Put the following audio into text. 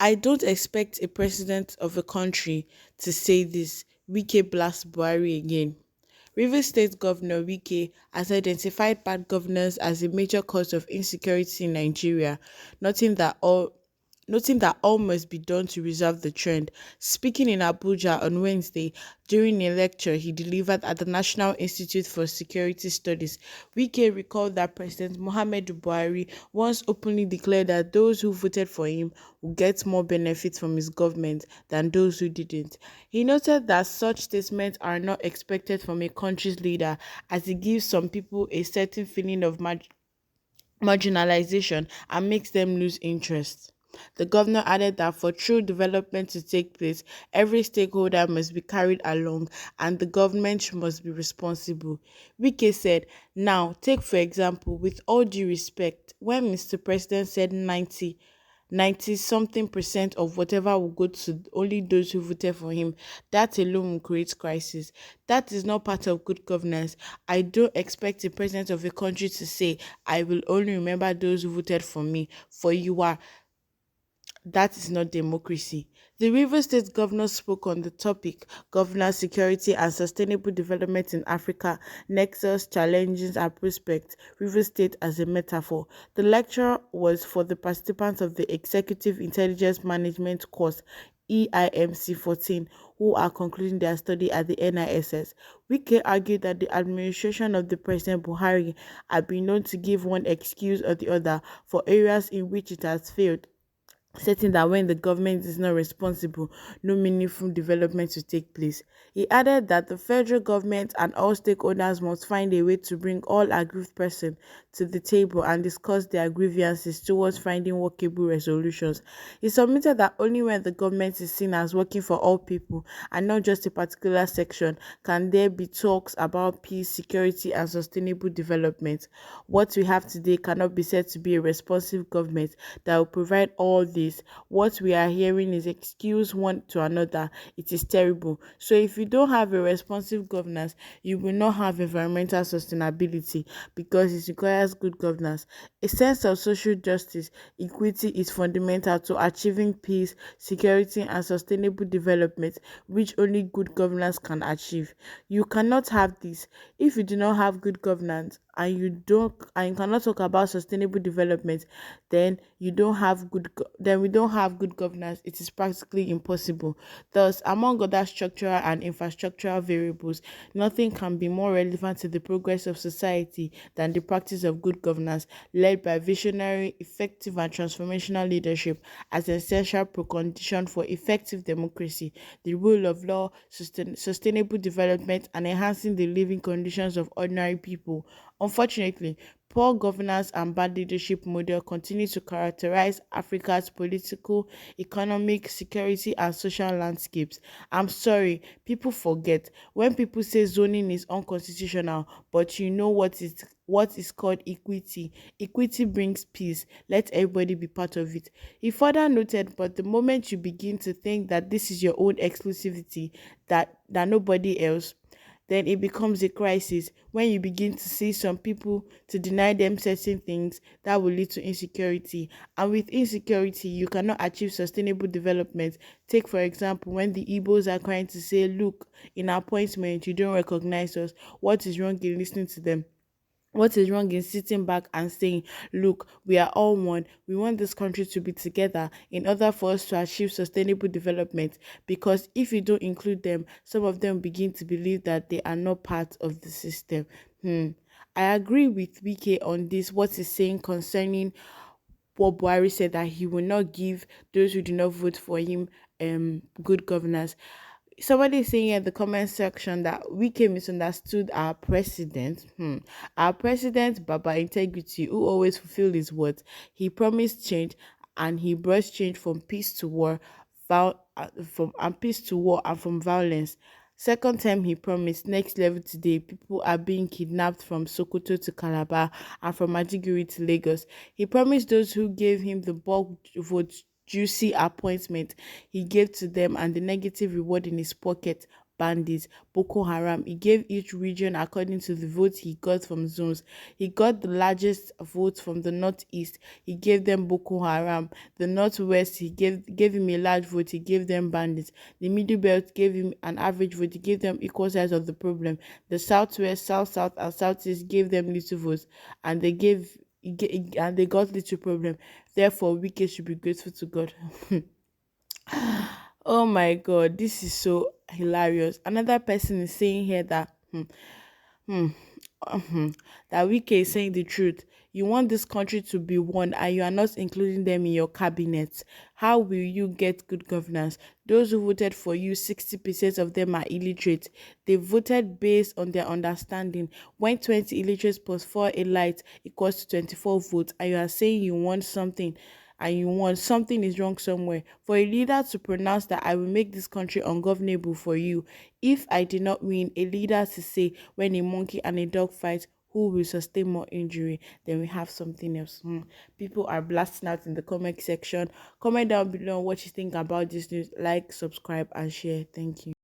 I don't expect a president of a country to say this. Wike blasts Buhari again. Rivers State Governor Wike has identified bad governance as a major cause of insecurity in Nigeria, noting that all noting that all must be done to resolve the trend. Speaking in Abuja on Wednesday during a lecture he delivered at the National Institute for Security Studies, Wike recalled that President Muhammadu Buhari once openly declared that those who voted for him would get more benefits from his government than those who didn't. He noted that such statements are not expected from a country's leader, as it gives some people a certain feeling of marginalization and makes them lose interest. The governor added that for true development to take place, every stakeholder must be carried along and the government must be responsible. Wike said, now, take for example, with all due respect, when Mr. President said 90 something percent of whatever will go to only those who voted for him, that alone will create crisis. That is not part of good governance. I don't expect the president of a country to say, I will only remember those who voted for me, for you are. That is not democracy. The Rivers State governor spoke on the topic governance, security, and sustainable development in Africa, nexus, challenges, and prospects. Rivers State as a metaphor. The lecture was for the participants of the Executive Intelligence Management course EIMC 14 who are concluding their study at the NISS. Wike argued that the administration of the President Buhari had been known to give one excuse or the other for areas in which it has failed, stating that when the government is not responsible, no meaningful development will take place. He added that the federal government and all stakeholders must find a way to bring all aggrieved persons to the table and discuss their grievances towards finding workable resolutions. He submitted that only when the government is seen as working for all people and not just a particular section can there be talks about peace, security, and sustainable development. What we have today cannot be said to be a responsive government that will provide all this. What we are hearing is excuse one to another. It is terrible. So if you don't have a responsive governance, you will not have environmental sustainability because it requires good governance. A sense of social justice, equity is fundamental to achieving peace, security, and sustainable development, which only good governance can achieve. You cannot have this if you do not have good governance and you cannot talk about sustainable development, then then we don't have good governance. It is practically impossible. Thus, among other structural and infrastructural variables, nothing can be more relevant to the progress of society than the practice of good governance, led by visionary, effective, and transformational leadership as an essential precondition for effective democracy, the rule of law, sustainable development, and enhancing the living conditions of ordinary people. Unfortunately, poor governance and bad leadership model continue to characterize Africa's political, economic, security, and social landscapes. I'm sorry, people forget when people say zoning is unconstitutional, but you know what is called equity. Equity brings peace. Let everybody be part of it. He further noted, but the moment you begin to think that this is your own exclusivity, that nobody else, then it becomes a crisis when you begin to see some people to deny them certain things that will lead to insecurity. And with insecurity, you cannot achieve sustainable development. Take, for example, when the Igbos are trying to say, look, in appointment, you don't recognize us. What is wrong in listening to them? What is wrong in sitting back and saying, look, we are all one. We want this country to be together in order for us to achieve sustainable development. Because if you don't include them, some of them begin to believe that they are not part of the system. I agree with Wike on this, what he's saying concerning what Buhari said, that he will not give those who do not vote for him good governance. Somebody is saying in the comment section that Wike misunderstood our president. Our president, Baba Integrity, who always fulfilled his words. He promised change and he brought change from peace to war, peace to war and from violence. Second time he promised next level today. People are being kidnapped from Sokoto to Calabar and from Maiduguri to Lagos. He promised those who gave him the bulk vote juicy appointment he gave to them and the negative reward in his pocket bandits, Boko Haram. He gave each region according to the votes he got from zones. He got the largest votes from the northeast. He gave them Boko Haram. The northwest, he gave him a large vote. He gave them bandits. The middle belt gave him an average vote. He gave them equal size of the problem. The southwest, south, and southeast gave them little votes, and and they got little problem. Therefore, Wike should be grateful to God. Oh my God, this is so hilarious. Another person is saying here that hmm, that Wike is saying the truth. You want this country to be one and you are not including them in your cabinet. How will you get good governance? Those who voted for you, 60% of them are illiterate. They voted based on their understanding. When 20 illiterates plus 4 elite equals to 24 votes, and you are saying you want something and you want something is wrong somewhere. For a leader to pronounce that I will make this country ungovernable for you, if I did not win, a leader to say when a monkey and a dog fight, who will sustain more injury, then we have something else. People are blasting out in the comment section. Comment down below what you think about this news. Like, subscribe, and share. Thank you.